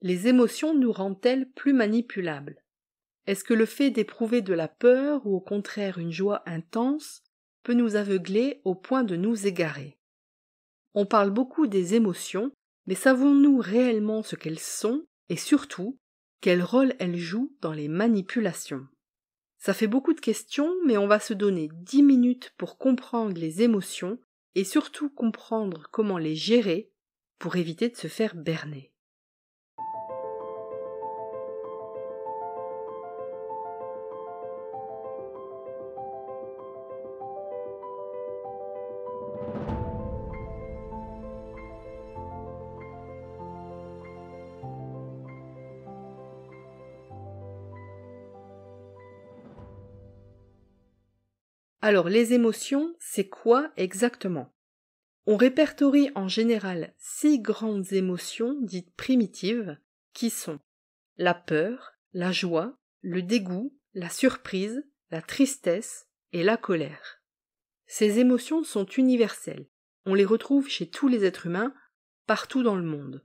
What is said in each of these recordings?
Les émotions nous rendent-elles plus manipulables? Est-ce que le fait d'éprouver de la peur ou au contraire une joie intense peut nous aveugler au point de nous égarer? On parle beaucoup des émotions, mais savons-nous réellement ce qu'elles sont et surtout, quel rôle elles jouent dans les manipulations? Ça fait beaucoup de questions, mais on va se donner 10 minutes pour comprendre les émotions et surtout comprendre comment les gérer pour éviter de se faire berner. Alors, les émotions, c'est quoi exactement? On répertorie en général 6 grandes émotions dites primitives qui sont la peur, la joie, le dégoût, la surprise, la tristesse et la colère. Ces émotions sont universelles. On les retrouve chez tous les êtres humains, partout dans le monde.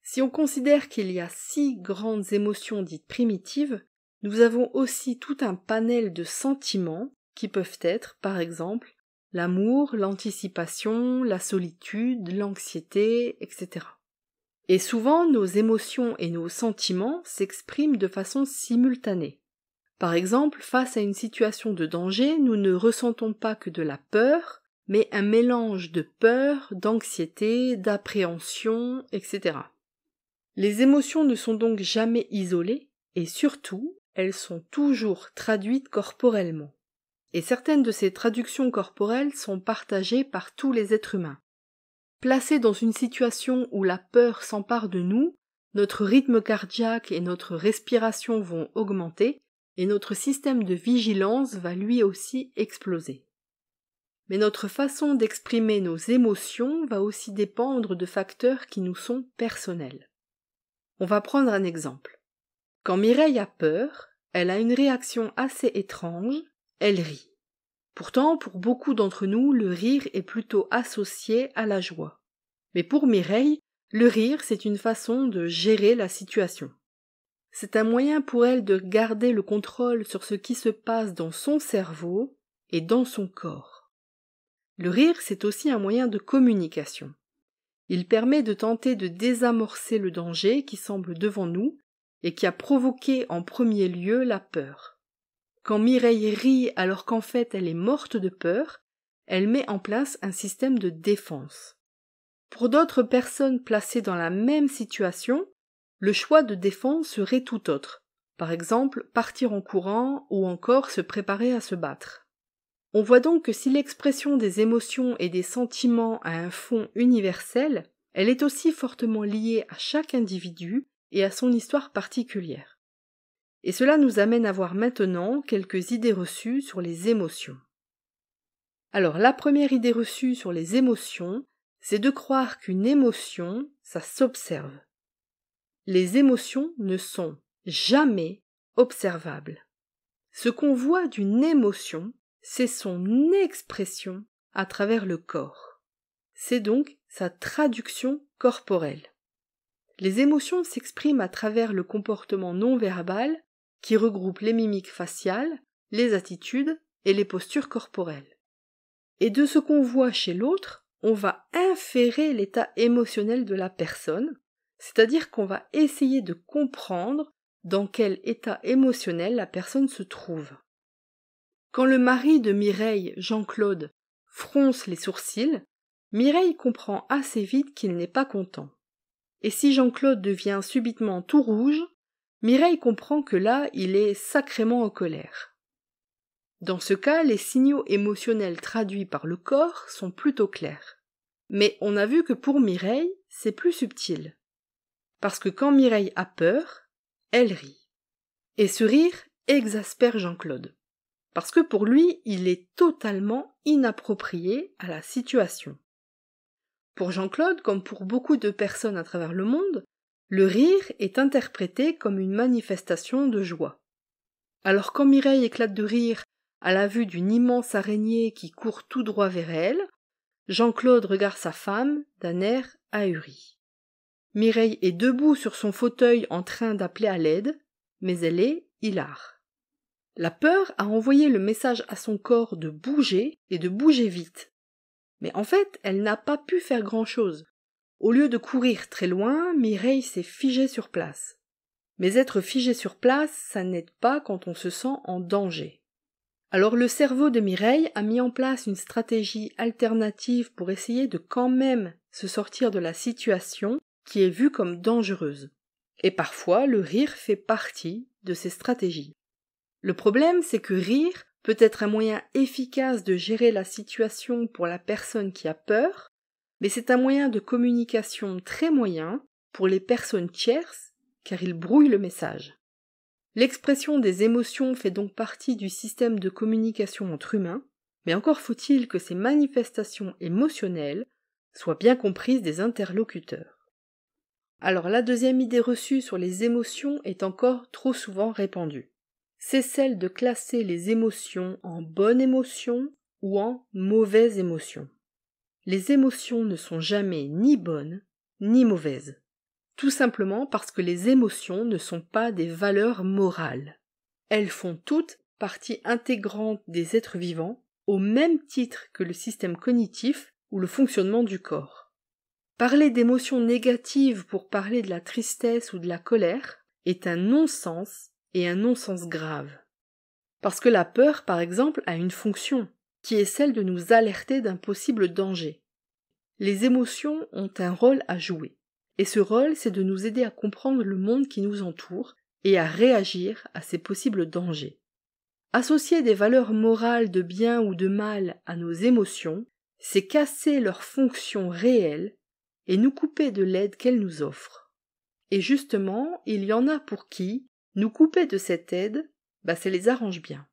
Si on considère qu'il y a 6 grandes émotions dites primitives, nous avons aussi tout un panel de sentiments qui peuvent être, par exemple, l'amour, l'anticipation, la solitude, l'anxiété, etc. Et souvent, nos émotions et nos sentiments s'expriment de façon simultanée. Par exemple, face à une situation de danger, nous ne ressentons pas que de la peur, mais un mélange de peur, d'anxiété, d'appréhension, etc. Les émotions ne sont donc jamais isolées, et surtout, elles sont toujours traduites corporellement. Et certaines de ces traductions corporelles sont partagées par tous les êtres humains. Placés dans une situation où la peur s'empare de nous, notre rythme cardiaque et notre respiration vont augmenter, et notre système de vigilance va lui aussi exploser. Mais notre façon d'exprimer nos émotions va aussi dépendre de facteurs qui nous sont personnels. On va prendre un exemple. Quand Mireille a peur, elle a une réaction assez étrange, elle rit. Pourtant, pour beaucoup d'entre nous, le rire est plutôt associé à la joie. Mais pour Mireille, le rire, c'est une façon de gérer la situation. C'est un moyen pour elle de garder le contrôle sur ce qui se passe dans son cerveau et dans son corps. Le rire, c'est aussi un moyen de communication. Il permet de tenter de désamorcer le danger qui semble devant nous et qui a provoqué en premier lieu la peur. Quand Mireille rit alors qu'en fait elle est morte de peur, elle met en place un système de défense. Pour d'autres personnes placées dans la même situation, le choix de défense serait tout autre. Par exemple, partir en courant ou encore se préparer à se battre. On voit donc que si l'expression des émotions et des sentiments a un fond universel, elle est aussi fortement liée à chaque individu et à son histoire particulière. Et cela nous amène à voir maintenant quelques idées reçues sur les émotions. Alors, la première idée reçue sur les émotions, c'est de croire qu'une émotion, ça s'observe. Les émotions ne sont jamais observables. Ce qu'on voit d'une émotion, c'est son expression à travers le corps. C'est donc sa traduction corporelle. Les émotions s'expriment à travers le comportement non verbal qui regroupe les mimiques faciales, les attitudes et les postures corporelles. Et de ce qu'on voit chez l'autre, on va inférer l'état émotionnel de la personne, c'est-à-dire qu'on va essayer de comprendre dans quel état émotionnel la personne se trouve. Quand le mari de Mireille, Jean-Claude, fronce les sourcils, Mireille comprend assez vite qu'il n'est pas content. Et si Jean-Claude devient subitement tout rouge, Mireille comprend que là, il est sacrément en colère. Dans ce cas, les signaux émotionnels traduits par le corps sont plutôt clairs. Mais on a vu que pour Mireille, c'est plus subtil. Parce que quand Mireille a peur, elle rit. Et ce rire exaspère Jean-Claude. Parce que pour lui, il est totalement inapproprié à la situation. Pour Jean-Claude, comme pour beaucoup de personnes à travers le monde, le rire est interprété comme une manifestation de joie. Alors quand Mireille éclate de rire à la vue d'une immense araignée qui court tout droit vers elle, Jean-Claude regarde sa femme d'un air ahuri. Mireille est debout sur son fauteuil en train d'appeler à l'aide, mais elle est hilare. La peur a envoyé le message à son corps de bouger et de bouger vite. Mais en fait, elle n'a pas pu faire grand-chose. Au lieu de courir très loin, Mireille s'est figée sur place. Mais être figé sur place, ça n'aide pas quand on se sent en danger. Alors le cerveau de Mireille a mis en place une stratégie alternative pour essayer de quand même se sortir de la situation qui est vue comme dangereuse. Et parfois, le rire fait partie de ces stratégies. Le problème, c'est que rire peut être un moyen efficace de gérer la situation pour la personne qui a peur, mais c'est un moyen de communication très moyen pour les personnes tierces, car il brouille le message. L'expression des émotions fait donc partie du système de communication entre humains, mais encore faut-il que ces manifestations émotionnelles soient bien comprises des interlocuteurs. Alors la deuxième idée reçue sur les émotions est encore trop souvent répandue. C'est celle de classer les émotions en bonnes émotions ou en mauvaises émotions. Les émotions ne sont jamais ni bonnes ni mauvaises. Tout simplement parce que les émotions ne sont pas des valeurs morales. Elles font toutes partie intégrante des êtres vivants, au même titre que le système cognitif ou le fonctionnement du corps. Parler d'émotions négatives pour parler de la tristesse ou de la colère est un non-sens et un non-sens grave. Parce que la peur, par exemple, a une fonction, qui est celle de nous alerter d'un possible danger. Les émotions ont un rôle à jouer. Et ce rôle, c'est de nous aider à comprendre le monde qui nous entoure et à réagir à ces possibles dangers. Associer des valeurs morales de bien ou de mal à nos émotions, c'est casser leur fonction réelle et nous couper de l'aide qu'elles nous offrent. Et justement, il y en a pour qui nous couper de cette aide, ça les arrange bien.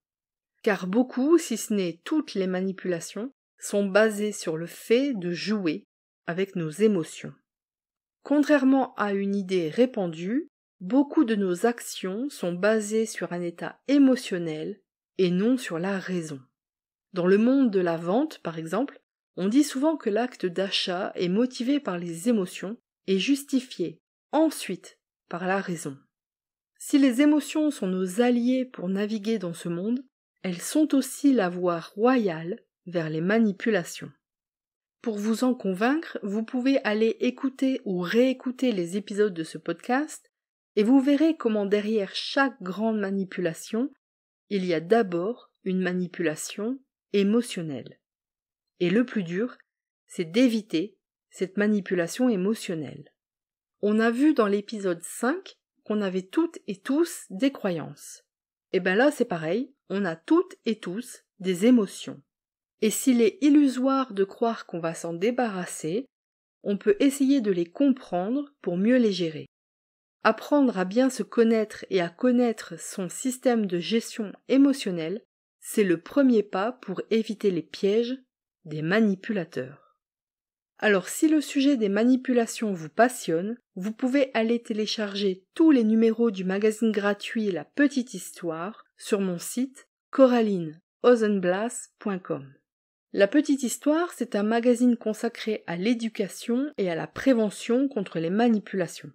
Car beaucoup, si ce n'est toutes les manipulations, sont basées sur le fait de jouer avec nos émotions. Contrairement à une idée répandue, beaucoup de nos actions sont basées sur un état émotionnel et non sur la raison. Dans le monde de la vente, par exemple, on dit souvent que l'acte d'achat est motivé par les émotions et justifié ensuite par la raison. Si les émotions sont nos alliés pour naviguer dans ce monde, elles sont aussi la voie royale vers les manipulations. Pour vous en convaincre, vous pouvez aller écouter ou réécouter les épisodes de ce podcast et vous verrez comment derrière chaque grande manipulation, il y a d'abord une manipulation émotionnelle. Et le plus dur, c'est d'éviter cette manipulation émotionnelle. On a vu dans l'épisode 5 qu'on avait toutes et tous des croyances. Et là c'est pareil, on a toutes et tous des émotions. Et s'il est illusoire de croire qu'on va s'en débarrasser, on peut essayer de les comprendre pour mieux les gérer. Apprendre à bien se connaître et à connaître son système de gestion émotionnelle, c'est le premier pas pour éviter les pièges des manipulateurs. Alors si le sujet des manipulations vous passionne, vous pouvez aller télécharger tous les numéros du magazine gratuit La Petite Histoire sur mon site coralineozenblas.com. La Petite Histoire, c'est un magazine consacré à l'éducation et à la prévention contre les manipulations.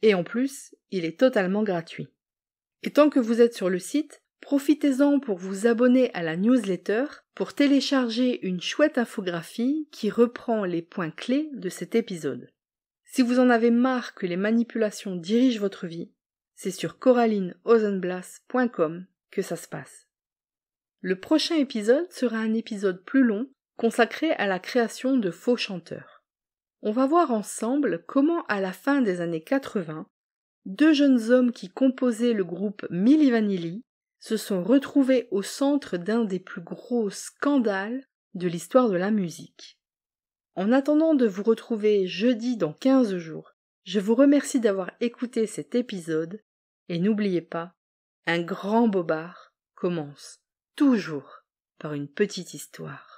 Et en plus, il est totalement gratuit. Et tant que vous êtes sur le site, profitez-en pour vous abonner à la newsletter pour télécharger une chouette infographie qui reprend les points clés de cet épisode. Si vous en avez marre que les manipulations dirigent votre vie, c'est sur coralineozenblas.com que ça se passe. Le prochain épisode sera un épisode plus long consacré à la création de faux chanteurs. On va voir ensemble comment à la fin des années 80, deux jeunes hommes qui composaient le groupe Milli Vanilli se sont retrouvés au centre d'un des plus gros scandales de l'histoire de la musique. En attendant de vous retrouver jeudi dans 15 jours, je vous remercie d'avoir écouté cet épisode et n'oubliez pas, un grand bobard commence toujours par une petite histoire.